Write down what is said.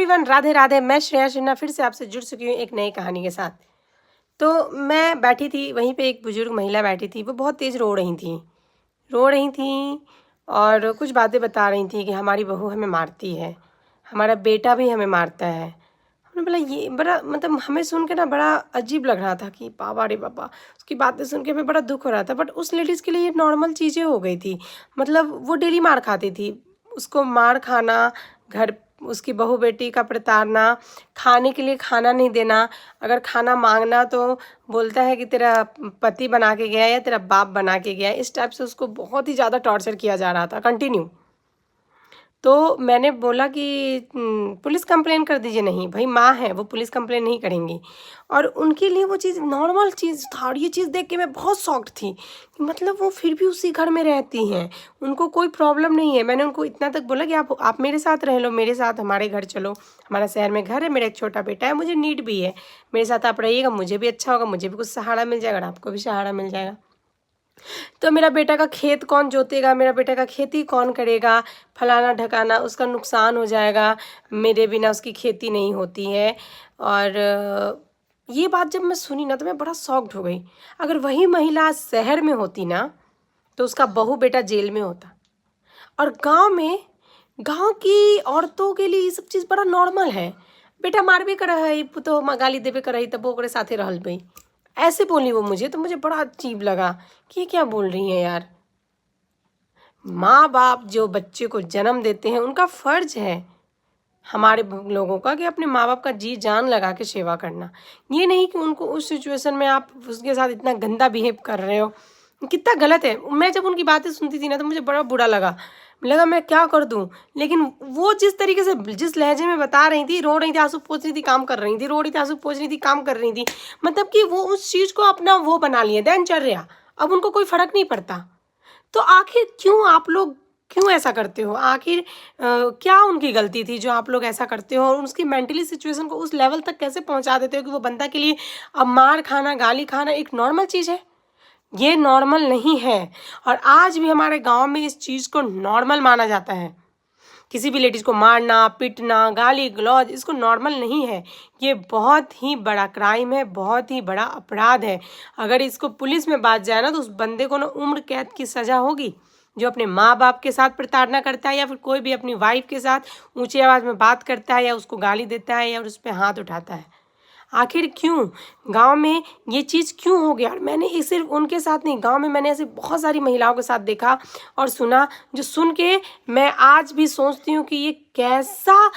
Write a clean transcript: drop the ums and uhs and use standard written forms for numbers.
Everyone, Radhe Radhe. मैं श्रेया सिन्हा फिर से आपसे जुड़ चुकी हूँ एक नई कहानी के साथ। तो मैं बैठी थी वहीं पे, एक बुजुर्ग महिला बैठी थी, वो बहुत तेज़ रो रही थी और कुछ बातें बता रही थी कि हमारी बहू हमें मारती है, हमारा बेटा भी हमें मारता है। हमने बोला ये बड़ा, मतलब हमें सुन के ना बड़ा अजीब लग रहा था कि बाबा रे बाबा, उसकी बातें सुन के हमें बड़ा दुख हो रहा था। बट उस लेडीज़ के लिए ये नॉर्मल चीज़ें हो गई थी। मतलब वो डेली मार खाती थी, उसको मार खाना, घर उसकी बहू बेटी का प्रताड़ना, खाने के लिए खाना नहीं देना, अगर खाना मांगना तो बोलता है कि तेरा पति बना के गया या तेरा बाप बना के गया। इस टाइप से उसको बहुत ही ज़्यादा टॉर्चर किया जा रहा था कंटिन्यू। तो मैंने बोला कि पुलिस कंप्लेन कर दीजिए। नहीं भाई, माँ है, वो पुलिस कंप्लेन नहीं करेंगी। और उनके लिए वो चीज़ नॉर्मल चीज़ था और ये चीज़ देख के मैं बहुत शॉक्ड थी कि मतलब वो फिर भी उसी घर में रहती हैं, उनको कोई प्रॉब्लम नहीं है। मैंने उनको इतना तक बोला कि आप मेरे साथ रह लो, मेरे साथ हमारे घर चलो, हमारा शहर में घर है, मेरा एक छोटा बेटा है, मुझे नीड भी है, मेरे साथ आप रहिएगा, मुझे भी अच्छा होगा, मुझे भी कुछ सहारा मिल जाएगा और आपको भी सहारा मिल जाएगा। तो मेरा बेटा का खेत कौन जोतेगा, मेरा बेटा का खेती कौन करेगा, फलाना ढकाना, उसका नुकसान हो जाएगा, मेरे बिना उसकी खेती नहीं होती है। और ये बात जब मैं सुनी ना तो मैं बड़ा शॉक्ड हो गई। अगर वही महिला शहर में होती ना तो उसका बहू बेटा जेल में होता। और गांव की औरतों के लिए ये सब चीज़ बड़ा नॉर्मल है। बेटा मार भी करा है, तो गाली देवे करा है, तब ओकरे साथे रहल भाई, ऐसे बोली वो मुझे। तो मुझे बड़ा अजीब लगा कि ये क्या बोल रही हैं यार। माँ बाप जो बच्चे को जन्म देते हैं उनका फर्ज है हमारे लोगों का कि अपने माँ बाप का जी जान लगा के सेवा करना। ये नहीं कि उनको उस सिचुएशन में आप उसके साथ इतना गंदा बिहेव कर रहे हो, कितना गलत है। मैं जब उनकी बातें सुनती थी ना तो मुझे बड़ा बुरा लगा मैं क्या कर दूं। लेकिन वो जिस तरीके से, जिस लहजे में बता रही थी, रो रही थी, आंसू पोंछ रही थी, काम कर रही थी, रो रही थी, आंसू पोंछ रही थी, काम कर रही थी, मतलब कि वो उस चीज़ को अपना वो बना लिए दिनचर्या। अब उनको कोई फर्क नहीं पड़ता। तो आखिर क्यों आप लोग क्यों ऐसा करते हो? आखिर क्या उनकी गलती थी जो आप लोग ऐसा करते हो और उसकी मेंटली सिचुएशन को उस लेवल तक कैसे पहुंचा देते हो कि वो बंदा के लिए अब मार खाना, गाली खाना एक नॉर्मल चीज़ है? ये नॉर्मल नहीं है। और आज भी हमारे गांव में इस चीज़ को नॉर्मल माना जाता है। किसी भी लेडीज़ को मारना, पीटना, गाली गलौज, इसको नॉर्मल नहीं है। ये बहुत ही बड़ा क्राइम है, बहुत ही बड़ा अपराध है। अगर इसको पुलिस में बात जाए ना तो उस बंदे को ना उम्र कैद की सज़ा होगी, जो अपने माँ बाप के साथ प्रताड़ना करता है या फिर कोई भी अपनी वाइफ के साथ ऊंची आवाज़ में बात करता है या उसको गाली देता है या उस पर हाथ उठाता है। आखिर क्यों गांव में ये चीज़ क्यों हो गया? और मैंने ये सिर्फ उनके साथ नहीं, गांव में मैंने ऐसे बहुत सारी महिलाओं के साथ देखा और सुना, जो सुन के मैं आज भी सोचती हूँ कि ये कैसा